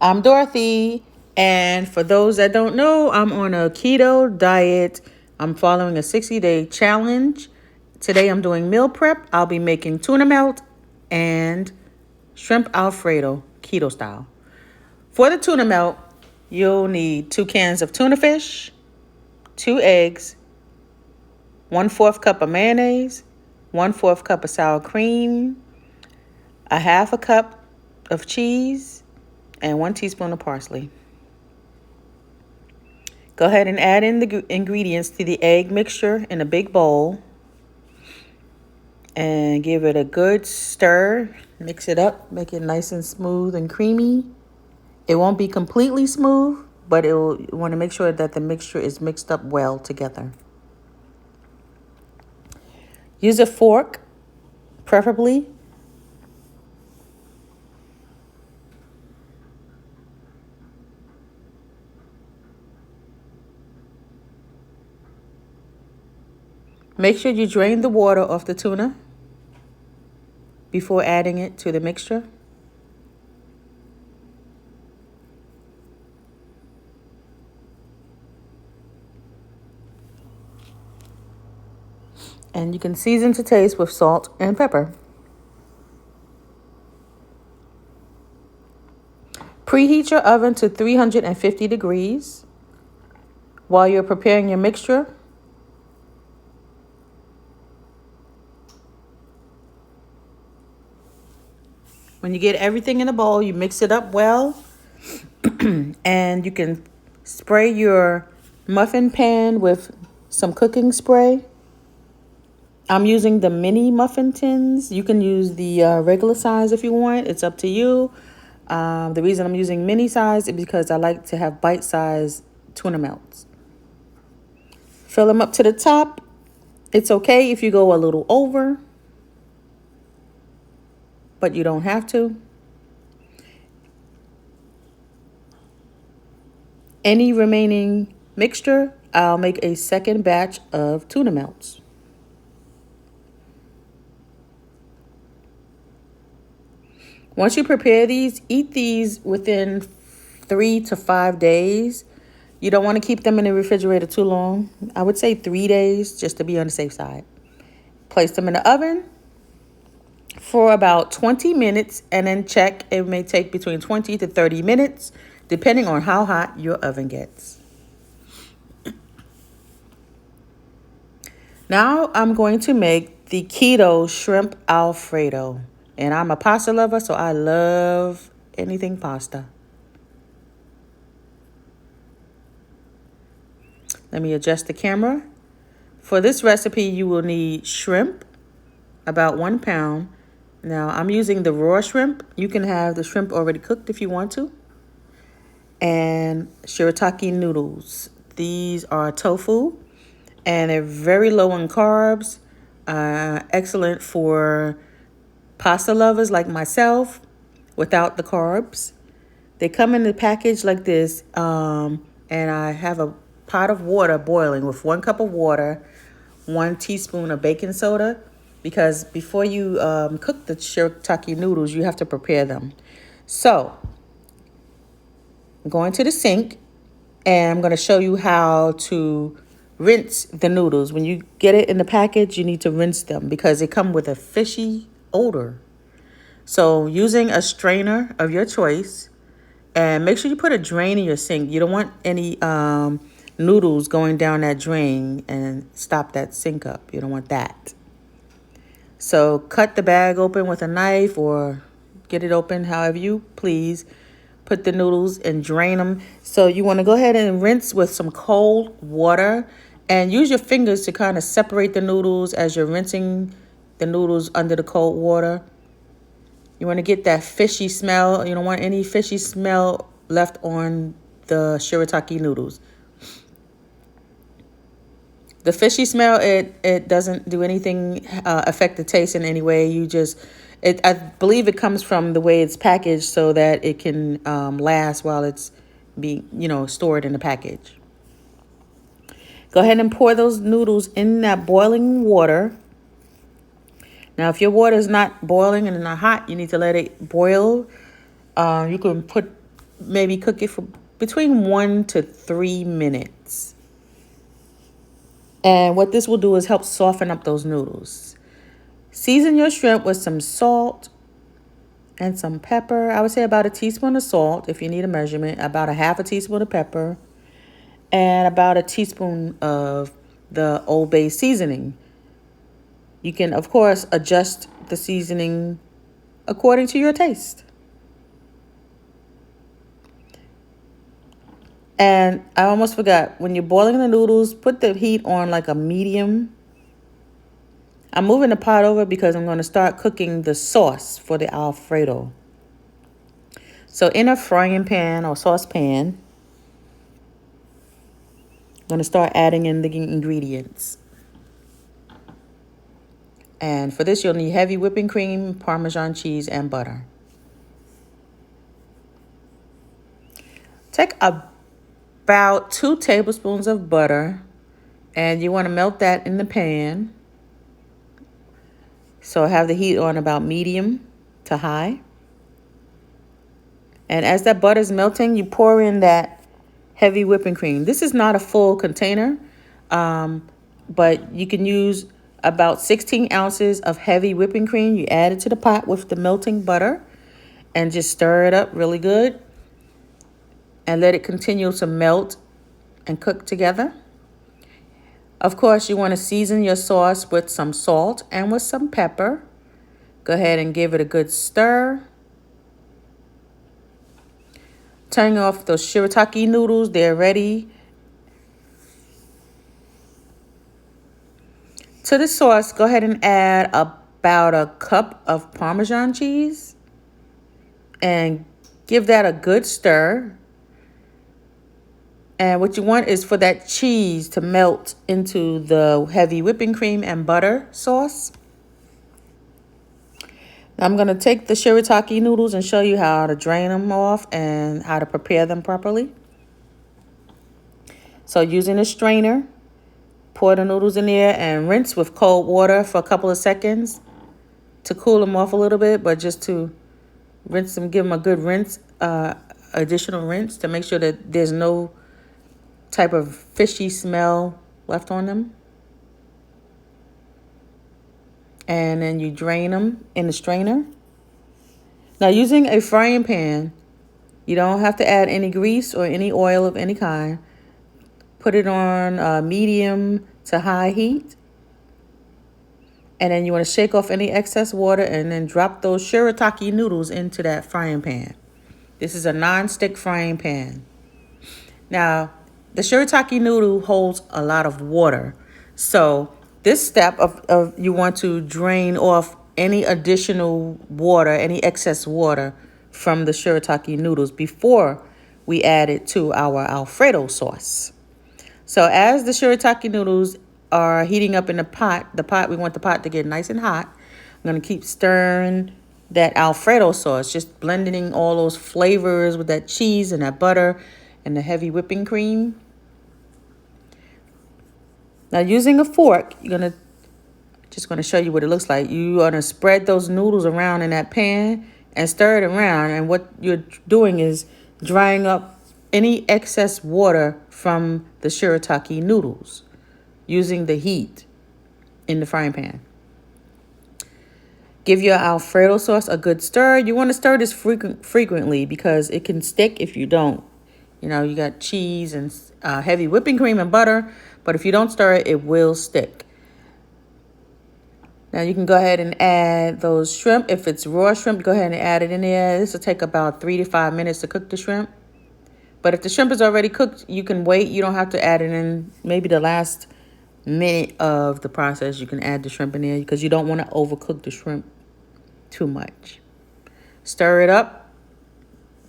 I'm Dorothy, and for those that don't know, I'm on a keto diet. I'm following a 60-day challenge. Today I'm doing meal prep. I'll be making tuna melt and shrimp Alfredo, keto style. For the tuna melt, you'll need 2 cans of tuna fish, 2 eggs, 1/4 cup of mayonnaise, 1/4 cup of sour cream, a half a cup of cheese, and 1 teaspoon of parsley. Go ahead and add in the ingredients to the egg mixture in a big bowl and give it a good stir. Mix it up, make it nice and smooth and creamy. It won't be completely smooth, but you want to make sure that the mixture is mixed up well together. Use a fork, preferably. Make sure you drain the water off the tuna before adding it to the mixture. And you can season to taste with salt and pepper. Preheat your oven to 350 degrees while you're preparing your mixture. When you get everything in a bowl, you mix it up well. And you can spray your muffin pan with some cooking spray. I'm using the mini muffin tins. You can use the regular size if you want. It's up to you. The reason I'm using mini size is because I like to have bite-sized tuna melts. Fill them up to the top. It's okay if you go a little over, but you don't have to. Any remaining mixture, I'll make a second batch of tuna melts. Once you prepare these, eat these within 3 to 5 days. You don't want to keep them in the refrigerator too long. I would say 3 days just to be on the safe side. Place them in the oven for about 20 minutes and then check. It may take between 20 to 30 minutes depending on how hot your oven gets. Now I'm going to make the keto shrimp Alfredo. And I'm a pasta lover, so I love anything pasta. Let me adjust the camera. For this recipe, you will need shrimp, about 1 pound. Now, I'm using the raw shrimp. You can have the shrimp already cooked if you want to. And shirataki noodles. These are tofu, and they're very low in carbs. Excellent for pasta lovers like myself without the carbs. They come in the package like this, and I have a pot of water boiling with 1 cup of water, 1 teaspoon of baking soda, because before you cook the shirataki noodles, you have to prepare them. So I'm going to the sink, and I'm going to show you how to rinse the noodles. When you get it in the package, you need to rinse them because they come with a fishy odor. So using a strainer of your choice, and make sure you put a drain in your sink. You don't want any noodles going down that drain and stop that sink up. You don't want that. So cut the bag open with a knife or get it open however you please. Put the noodles and drain them. So you want to go ahead and rinse with some cold water and use your fingers to kind of separate the noodles as you're rinsing the noodles under the cold water. You want to get that fishy smell. You don't want any fishy smell left on the shirataki noodles. The fishy smell, it doesn't do anything, affect the taste in any way. I believe it comes from the way it's packaged so that it can last while it's being, stored in the package. Go ahead and pour those noodles in that boiling water. Now, if your water is not boiling and not hot, you need to let it boil. You can put maybe cook it for between 1 to 3 minutes. And what this will do is help soften up those noodles. Season your shrimp with some salt and some pepper. I would say about a teaspoon of salt if you need a measurement, about a half a teaspoon of pepper, and about a teaspoon of the Old Bay seasoning. You can, of course, adjust the seasoning according to your taste. And I almost forgot, when you're boiling the noodles, put the heat on like a medium. I'm moving the pot over because I'm going to start cooking the sauce for the Alfredo. So in a frying pan or saucepan, I'm going to start adding in the ingredients. And for this, you'll need heavy whipping cream, Parmesan cheese, and butter. Take about 2 tablespoons of butter, and you want to melt that in the pan. So have the heat on about medium to high. And as that butter is melting, you pour in that heavy whipping cream. This is not a full container, but you can use about 16 ounces of heavy whipping cream. You add it to the pot with the melting butter and just stir it up really good and let it continue to melt and cook together. Of course, you want to season your sauce with some salt and with some pepper. Go ahead and give it a good stir. Turning off those shirataki noodles, they're ready. To the sauce, go ahead and add about a cup of Parmesan cheese and give that a good stir. And what you want is for that cheese to melt into the heavy whipping cream and butter sauce. Now I'm going to take the shirataki noodles and show you how to drain them off and how to prepare them properly. So using a strainer, pour the noodles in there and rinse with cold water for a couple of seconds to cool them off a little bit, but just to rinse them, give them a good rinse, additional rinse to make sure that there's no type of fishy smell left on them. And then you drain them in the strainer. Now using a frying pan, you don't have to add any grease or any oil of any kind. Put it on medium to high heat. And then you want to shake off any excess water and then drop those shirataki noodles into that frying pan. This is a non-stick frying pan. Now, the shirataki noodle holds a lot of water. So this step of you want to drain off any additional water, any excess water from the shirataki noodles before we add it to our Alfredo sauce. So as the shirataki noodles are heating up in the pot, we want the pot to get nice and hot. I'm going to keep stirring that Alfredo sauce, just blending all those flavors with that cheese and that butter and the heavy whipping cream. Now using a fork, just going to show you what it looks like. You're going to spread those noodles around in that pan and stir it around. And what you're doing is drying up any excess water from the shirataki noodles using the heat in the frying pan. Give your Alfredo sauce a good stir. You want to stir this frequently because it can stick if you don't. You know, you got cheese and heavy whipping cream and butter, but if you don't stir it, it will stick. Now you can go ahead and add those shrimp. If it's raw shrimp, go ahead and add it in there. This will take about 3 to 5 minutes to cook the shrimp. But if the shrimp is already cooked, you can wait. You don't have to add it in maybe the last minute of the process. You can add the shrimp in there because you don't want to overcook the shrimp too much. Stir it up.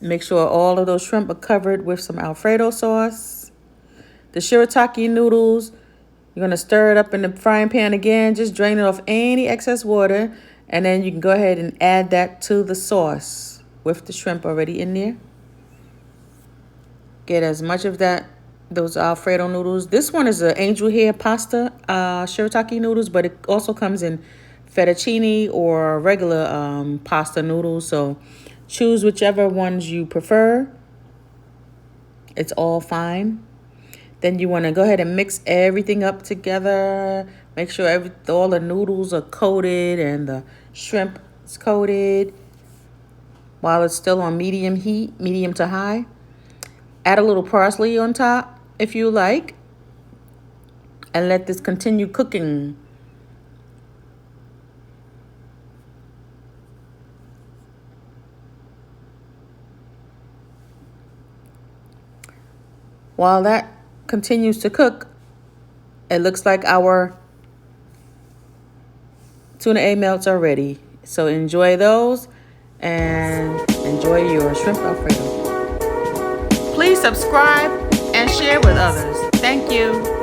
Make sure all of those shrimp are covered with some Alfredo sauce. The shirataki noodles, you're going to stir it up in the frying pan again. Just drain it off any excess water. And then you can go ahead and add that to the sauce with the shrimp already in there. Get as much of those Alfredo noodles. This one is an angel hair pasta shirataki noodles, but it also comes in fettuccine or regular pasta noodles. So choose whichever ones you prefer. it's all fine. Then you want to go ahead and mix everything up together. Make sure all the noodles are coated and the shrimp is coated while it's still on medium heat, medium to high. Add a little parsley on top if you like, and let this continue cooking. While that continues to cook, it looks like our tuna egg melts are ready. So enjoy those and enjoy your shrimp Alfredo. Please subscribe and share with others. Thank you.